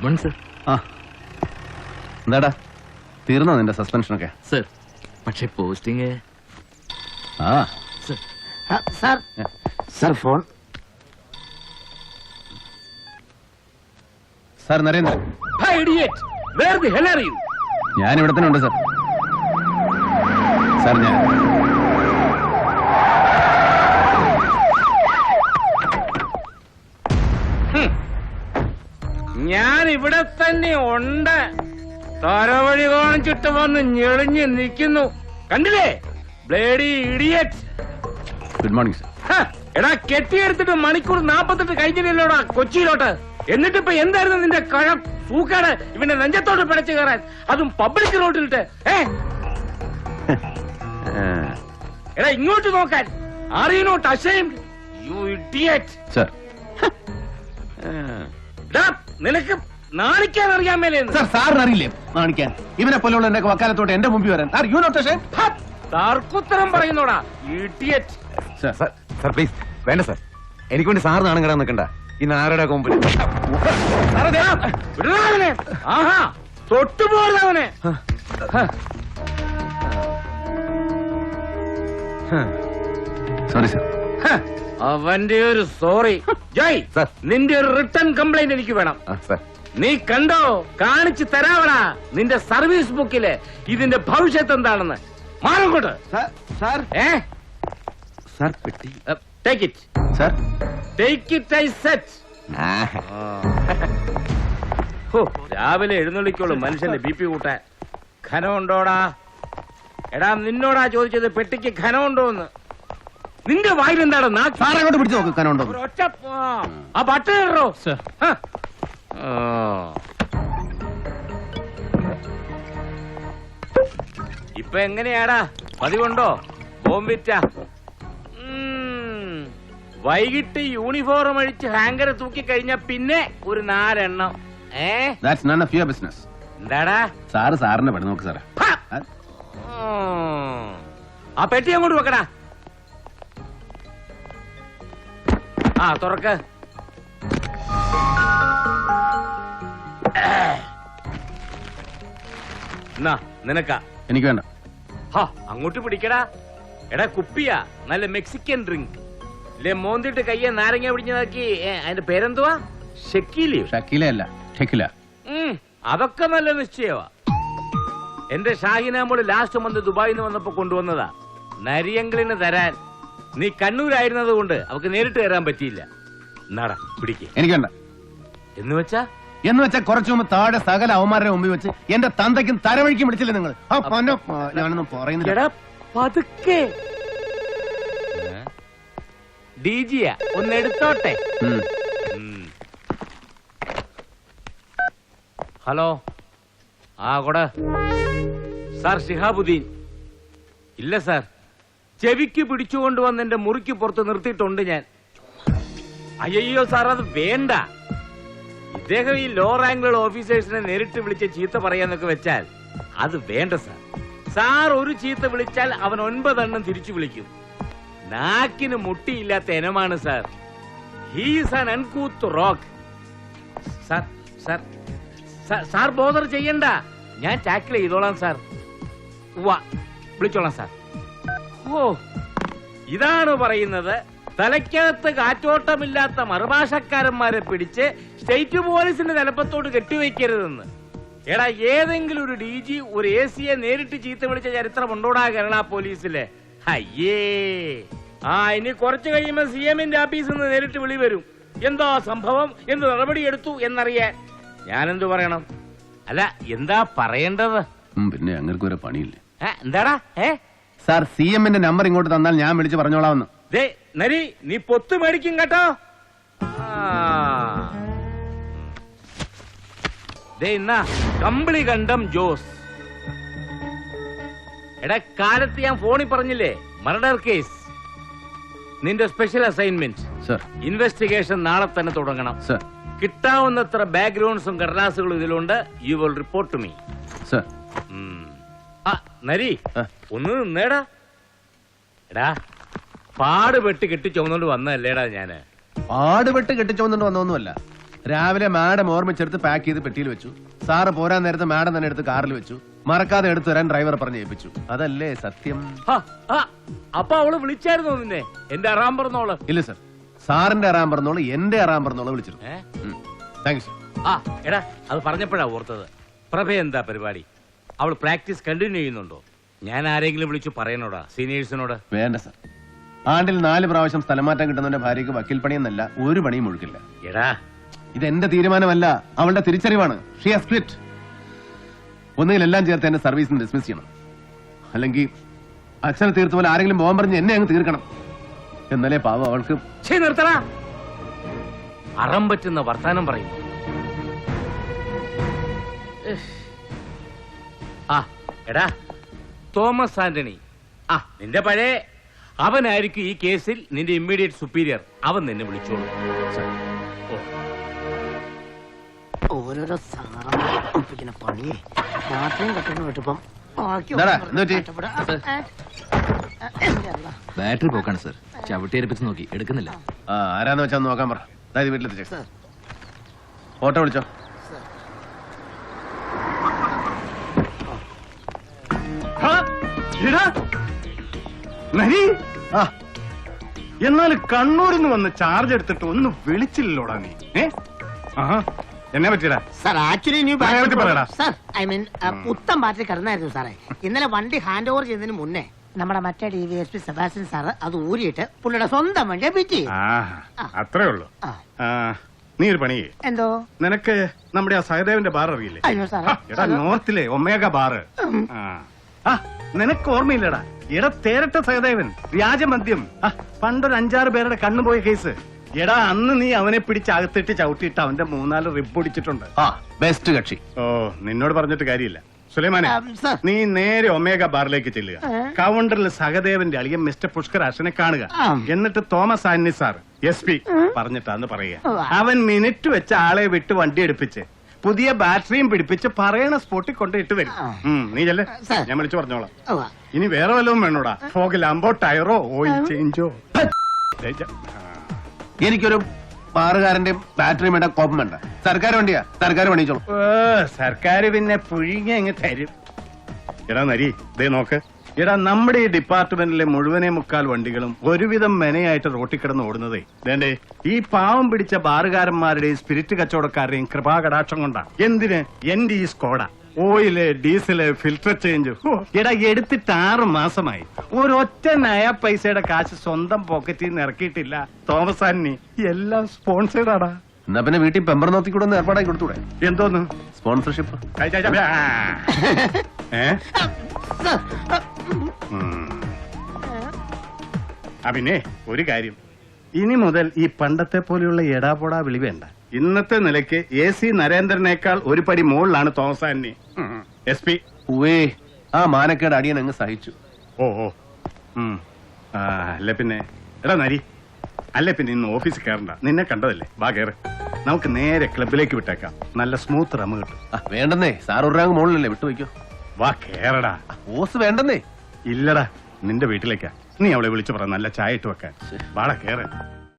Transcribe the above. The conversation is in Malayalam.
Good morning sir. ആ എന്താടാ തീർന്നോ നിന്റെ സസ്പെൻഷനൊക്കെ? സർ പക്ഷെ പോസ്റ്റിംഗ്. ആ sir sir phone. Sir Narendran. ഞാൻ ഇവിടെ തന്നെ ഉണ്ട് സാർ. സാർ ഞാൻ ഇവിടെ തന്നെ ഉണ്ട്. തരവഴി കാണിച്ചിട്ട് വന്ന് ഞെളിഞ്ഞ് നിൽക്കുന്നു. കണ്ടില്ലേ bloody idiot. Good morning sir. എടാ കെട്ടിയെടുത്തിട്ട് മണിക്കൂർ 48 കഴിഞ്ഞില്ലല്ലോടാ കൊച്ചിയിലോട്ട്. എന്നിട്ടിപ്പോ എന്തായിരുന്നു നിന്റെ കഴം സൂക്കാട് ഇവന്റെ നെഞ്ചത്തോട്ട് പിടച്ചു കയറാൻ, അതും പബ്ലിക് റോഡിലിട്ട്. എടാ ഇങ്ങോട്ട് നോക്കാൻ. Are you not ashamed you idiot? Sir നിനക്ക് നാണിക്കാൻ അറിയാൻ മേലെന്ന്. സാർ സാറിന് അറിയില്ലേ നാണിക്കാൻ? ഇവനെ പോലെയുള്ള എന്റെ വക്കാലത്തോട്ട് എന്റെ മുമ്പിൽ വരാൻ. Are you not ashamed? തർക്കുത്തരം പറയുന്നോടാ ഇഡിയറ്റ്. സാർ പ്ലീസ് വേണ്ട സാർ, എനിക്ക് വേണ്ടി സാർ നാണം കിടാൻ നിൽക്കണ്ട. ഇന്ന് ആരുടെ കൊമ്പിൽ ആഹാ തൊട്ടുപോകുന്നവനെ. Sorry sir. അവന്റെ ഒരു സോറി. ജയ് സാർ. നിന്റെ ഒരു റിട്ടേൺ കംപ്ലൈന്റ് എനിക്ക് വേണം. സാർ നീ കണ്ടോ കാണിച്ചു തരാവടാ നിന്റെ സർവീസ് ബുക്കില് ഇതിന്റെ ഭവിഷ്യത്ത് എന്താണെന്ന്. മാറങ്ങോട്ട്. സാർ സാർ പെട്ടി. Take it sir. Take it I set. രാവിലെ എഴുന്നള്ളിക്കോളൂ മനുഷ്യന്റെ ബി പി കൂട്ടാൻ. ഖനമുണ്ടോടാ? എടാ നിന്നോടാ ചോദിച്ചത് പെട്ടിക്ക് ഖനമുണ്ടോന്ന്. നിന്റെ വായിലെന്താണ്? സാർ അങ്ങോട്ട് പിടിച്ചു നോക്ക് കനുണ്ടോ. ഒറ്റ ആ ബട്ടൺ ഇടോ. ഇപ്പൊ എങ്ങനെയാടാ പതിവുണ്ടോ? ബോംബിറ്റ വൈകിട്ട് യൂണിഫോം അഴിച്ച് ഹാങ്കർ തൂക്കി കഴിഞ്ഞ പിന്നെ ഒരു 4 എണ്ണം. That's none of your business. എന്താടാ? സാറ് സാറിന്റെ പണി നോക്ക് സാറേ. ആ പെട്ടി അങ്ങോട്ട് വെക്കടാ. ആ തുറക്ക്. നിനക്കാ? എനിക്ക് വേണ്ട. അങ്ങോട്ട് പിടിക്കടാ. എടാ കുപ്പിയാ, നല്ല മെക്സിക്കൻ ഡ്രിങ്ക്. മോന്തിട്ട് കയ്യെ നാരങ്ങ പിടിഞ്ഞതാക്കി. അതിന്റെ പേരെന്തുവാ? ഷക്കീലിയോ? ഷക്കീല അല്ല, ഷക്കില. അതൊക്കെ നല്ല നിശ്ചയവാ. എന്റെ ഷാഹിനാമോള് ലാസ്റ്റ് മന്ത് ദുബായിൽ നിന്ന് വന്നപ്പോ കൊണ്ടുവന്നതാ. നരിയങ്കളിന് തരാൻ. നീ കണ്ണൂരായിരുന്നത് കൊണ്ട് അവക്ക് നേരിട്ട് തരാൻ പറ്റിയില്ല. എന്നാടാ പിടിക്ക്. എനിക്ക് വേണ്ട. എന്ന് വെച്ചാ കുറച്ചു മുമ്പ് താഴെ സകല അവന്മാരുടെ മുമ്പിൽ വെച്ച് എന്റെ തന്തയ്ക്കും തരവഴിക്കും പിടിച്ചില്ലേ നിങ്ങൾ? ഞാനൊന്നും പറയുന്നില്ല. പതുക്കെ ഡിജിയാ ഒന്ന് എടുത്തോട്ടെ. ഹലോ. കൊട. സാർ ഷിഹാബുദ്ദീൻ. ഇല്ല സാർ, ചെവിക്ക് പിടിച്ചുകൊണ്ടുവന്ന് എന്റെ മുറിക്ക് പുറത്ത് നിർത്തിയിട്ടുണ്ട് ഞാൻ. അയ്യോ സാർ അത് വേണ്ട. ഇദ്ദേഹം ഈ ലോ റാങ്കുള്ള ഓഫീസേഴ്സിനെ നേരിട്ട് വിളിച്ച് ചീത്ത പറയാന്നൊക്കെ വെച്ചാൽ അത് വേണ്ട സാർ. സാർ ഒരു ചീത്ത വിളിച്ചാൽ അവൻ 9 എണ്ണം തിരിച്ചു വിളിക്കും. നാക്കിന് മുട്ടിയില്ലാത്ത ഇനമാണ് sir. He's an അൺകൂത്ത് rock. Sir sir sir bother ചെയ്യണ്ട, ഞാൻ ടാക്കിൾ ചെയ്തോളാം സാർ. വിളിച്ചോളാം സാർ. ഇതാണ് പറയുന്നത്. തലയ്ക്കകത്ത് കാറ്റോട്ടമില്ലാത്ത മറുഭാഷക്കാരന്മാരെ പിടിച്ച് സ്റ്റേറ്റ് പോലീസിന്റെ തലപ്പത്തോട് കെട്ടിവെക്കരുതെന്ന്. എടാ ഏതെങ്കിലും ഒരു DG ഒരു ACയെ നേരിട്ട് ചീത്ത വിളിച്ച ചരിത്രമുണ്ടോടാ കേരള പോലീസിലെ? അയ്യേ. ഇനി കുറച്ചു കഴിയുമ്പോ CMന്റെ ഓഫീസിൽ നിന്ന് നേരിട്ട് വിളി വരും. എന്താ സംഭവം, എന്ത് നടപടിയെടുത്തു എന്നറിയാൻ. ഞാനെന്തു പറയണം? അല്ല എന്താ പറയേണ്ടത്? പിന്നെ ഞങ്ങൾക്ക് ഒരു പണിയില്ല. എന്താടാ? സാർ CMന്റെ നമ്പർ ഇങ്ങോട്ട് തന്നാൽ ഞാൻ വിളിച്ച് പറഞ്ഞോളാമെന്ന്. നരി നീ പൊത്തു മേടിക്കും കേട്ടോ. കമ്പിളി കണ്ടം ജോസ്. എടാ കാലത്ത് ഞാൻ ഫോണിൽ പറഞ്ഞില്ലേ മർഡർ കേസ്. നിന്റെ സ്പെഷ്യൽ അസൈൻമെന്റ് ഇൻവെസ്റ്റിഗേഷൻ നാളെ തന്നെ തുടങ്ങണം. കിട്ടാവുന്നത്ര ബാക്ക്ഗ്രൗണ്ട്സും കടലാസുകളും ഇതിലുണ്ട്. You will report to me. നരി ഒന്ന് നിന്നേടാ. എടാ പാടുപെട്ട് കെട്ടിച്ചോന്നോണ്ട് വന്നല്ലേടാ ഞാന്. പാടുപെട്ട് കെട്ടിച്ചോന്നോണ്ട് വന്നൊന്നുമല്ല. രാവിലെ മാഡം ഓർമ്മിച്ചെടുത്ത് പാക്ക് ചെയ്ത് പെട്ടിയിൽ വെച്ചു. സാറ് പോരാൻ നേരത്ത് മാഡം തന്നെ എടുത്ത് കാറിൽ വെച്ചു. മറക്കാതെ എടുത്തു തരാൻ ഡ്രൈവർ പറഞ്ഞ് ഏൽപ്പിച്ചു. അതല്ലേ സത്യം? അപ്പൊ അവള് വിളിച്ചായിരുന്നോ നിന്നെ? എന്റെ അറാം പറഞ്ഞോള്? ഇല്ല സർ, സാറിന്റെ അറാൻ പറഞ്ഞോളൂ, എന്റെ അറാൻ പറഞ്ഞോളൂ വിളിച്ചിരുന്നു. Thank you sir. എടാ, അത് പറഞ്ഞപ്പോഴാ ഓർത്തത്. പ്രഭ എന്താ പരിപാടി? അവൾ പ്രാക്ടീസ് കണ്ടിന്യൂ ചെയ്യുന്നുണ്ടോ? ഞാൻ ആരെങ്കിലും വിളിച്ചു പറയണോടാ സീനിയേഴ്സിനോട്? വേണ്ട സർ, ആണ്ടിൽ 4 പ്രാവശ്യം സ്ഥലം മാറ്റം കിട്ടുന്നവന്റെ ഭാര്യയ്ക്ക് വക്കീൽ പണിയെന്നല്ല ഒരു പണിയും ഒഴുക്കില്ല. എടാ, ഇതെന്റെ തീരുമാനമല്ല, അവളുടെ തിരിച്ചറിവാണ്. She has quit. ഒന്നുകിൽ എല്ലാം ചേർത്ത് എന്നെ സർവീസിന് ഡിസ്മിസ് ചെയ്യണം, അല്ലെങ്കിൽ അച്ഛനെ തീർത്ത പോലെ ആരെങ്കിലും പോകാൻ പറഞ്ഞ് എന്നെ അങ്ങ് തീർക്കണം. എന്നാലേ പാവം അവൾക്ക്. നിർത്തടാ, അറം പറ്റുന്ന വർത്താനം പറയും. എടാ, തോമസ് ആന്റണി, നിന്റെ പഴയ അവനായിരിക്കും ഈ കേസിൽ നിന്റെ ഇമ്മീഡിയറ്റ് സുപ്പീരിയർ. അവൻ നിന്നെ വിളിച്ചോളൂ. ഓരോരോ സാറപ്പിക്കുന്ന പണിയെ രാത്രിയും കെട്ടണം കേട്ടപ്പം ബാറ്ററി പോക്കാണ് സർ. ചവിട്ടിയേൽപ്പിച്ച് നോക്കി, എടുക്കുന്നില്ല. ആരാന്ന് വെച്ചാൽ നോക്കാൻ പറ. അതായത് വീട്ടിലെത്തിച്ചേ. ഓട്ടോ വിളിച്ചോ. എന്നാൽ കണ്ണൂരിൽ നിന്ന് വന്ന് ചാർജ് എടുത്തിട്ട് ഒന്ന് വിളിച്ചില്ലോടാ നീ? എന്നെ പറ്റിയടാ സാർ. ആക്ച്വലി പറയടാ. സാർ, ഐ മീൻ പുത്തൻ ബാറ്ററി കിടന്നായിരുന്നു സാറേ. ഇന്നലെ വണ്ടി ഹാൻഡ് ഓവർ ചെയ്യുന്നതിന് മുന്നേ നമ്മുടെ മറ്റേ DVSP സെബാസ്റ്റ്യൻ സാറ് അത് ഊരിയിട്ട് പുള്ളിയുടെ സ്വന്തം വണ്ടിയെ പിറ്റ് ചെയ്യും. അത്രേ ഉള്ളൂ. നീ ഒരു പണി. എന്തോ? നിനക്ക് നമ്മുടെ ആ സഹദേവന്റെ ബാർ അറിയില്ലേ? അയ്യോ സാറേ, എടാ, നോർത്തിലെ ഒമേഗ ബാറ്. നിനക്ക് ഓർമ്മയില്ലടാ? എടാ, തേരട്ട സഹദേവൻ, വ്യാജമദ്യം, പണ്ടൊരു 5-6 പേരുടെ കണ്ണുപോയ കേസ്. എടാ, അന്ന് നീ അവനെ പിടിച്ച് അകത്തിട്ട് ചവിട്ടിയിട്ട് അവന്റെ 3-4 റിബ് ഒടിച്ചിട്ടുണ്ട്. ബെസ്റ്റ് കക്ഷി. ഓ, നിന്നോട് പറഞ്ഞിട്ട് കാര്യമില്ല. സുലൈമാനെ, നീ നേരെ ഒമേഗ ബാറിലേക്ക് ചെല്ലുക. കൗണ്ടറിൽ സഹദേവന്റെ അളിയൻ മിസ്റ്റർ പുഷ്കർ അശനെ കാണുക. എന്നിട്ട് തോമസ് ആന്റണി സാർ SP പറഞ്ഞിട്ടാന്ന് പറയുക. അവൻ മിനിറ്റ് വെച്ച് ആളെ വിട്ട് വണ്ടി എടുപ്പിച്ച് പുതിയ ബാറ്ററിയും പിടിപ്പിച്ച് പറയണ സ്പോട്ടിൽ കൊണ്ട് ഇട്ട് വരും. നീ ചെല്ലേ, ഞാൻ വിളിച്ചു പറഞ്ഞോളാം. ഇനി വേറെ വല്ലതും വേണോടാ? ഫോഗ് ലാമ്പോ, ടയറോ, ഓയിൽ ചേഞ്ചോ? എനിക്കൊരു ബാറുകാരന്റെ ബാറ്ററിയും വേണ്ട, കോപ്പം വേണ്ട. സർക്കാർ വണ്ടിയാ, സർക്കാർ പണിച്ചോളൂ. സർക്കാർ പിന്നെ പുഴിങ്ങ അങ്ങ് തരും. എടാ നരി, ദേ നോക്ക്. എടാ, നമ്മുടെ ഈ ഡിപ്പാർട്ട്മെന്റിലെ മുഴുവനെ 3/4 വണ്ടികളും ഒരുവിധം മെനയായിട്ട് റോട്ടിൽ കിടന്ന് ഓടുന്നതേ വേണ്ടേ ഈ പാവം പിടിച്ച ബാറുകാരന്മാരുടെയും സ്പിരിറ്റ് കച്ചവടക്കാരുടെയും കൃപാകടാക്ഷം കൊണ്ടാ. എന്തിന്? എന്റെ ഈ Skoda oil, diesel, filter change. എടാ, എടുത്തിട്ട് 6 മാസമായി. ഒരൊറ്റ നയ പൈസയുടെ കാശ് സ്വന്തം പോക്കറ്റിൽ നിന്ന് ഇറക്കിയിട്ടില്ല തോമസ് ആന്റണി. എല്ലാം സ്പോൺസേഡ് ആടാ. എന്നാ പിന്നെ വീട്ടിൽ പെമ്പർ നോത്തിക്കൂടെ ഒന്ന് ഏർപ്പാടാക്കി കൊടുത്തൂടെ? എന്തോന്ന് സ്പോൺസർഷിപ്പ്? പിന്നെ ഒരു കാര്യം, ഇനി മുതൽ ഈ പണ്ടത്തെ പോലെയുള്ള എടാപോടാ വിളി വേണ്ട. ഇന്നത്തെ നിലയ്ക്ക് AC നരേന്ദ്രനേക്കാൾ ഒരു പടി മുകളിലാണ് തോമസ് ആന്റണി. SP. ആ മാനക്കേട് അടിയൻ അങ്ങ് സഹിച്ചു. അല്ല പിന്നെ എടാ നരി, അല്ല പിന്നെ ഇന്ന് ഓഫീസിൽ കയറണ്ട. നിന്നെ കണ്ടതല്ലേ, വാ കയറ്. നമുക്ക് നേരെ ക്ലബിലേക്ക് വിട്ടേക്കാം. നല്ല സ്മൂത്ത് റമ്മ് കിട്ടും. വേണ്ടെന്നേ, സാർ ഒരു റാങ്ക് മുകളിലല്ലേ, വിട്ടുവയ്ക്കോ. വാ കേറടാ. ഓസ് വേണ്ടെന്നേ. ഇല്ലടാ, നിന്റെ വീട്ടിലേക്കാ. നീ അവളെ വിളിച്ചു പറ നല്ല ചായ ഇട്ട് വെക്കാൻ. വാടാ കേറ്.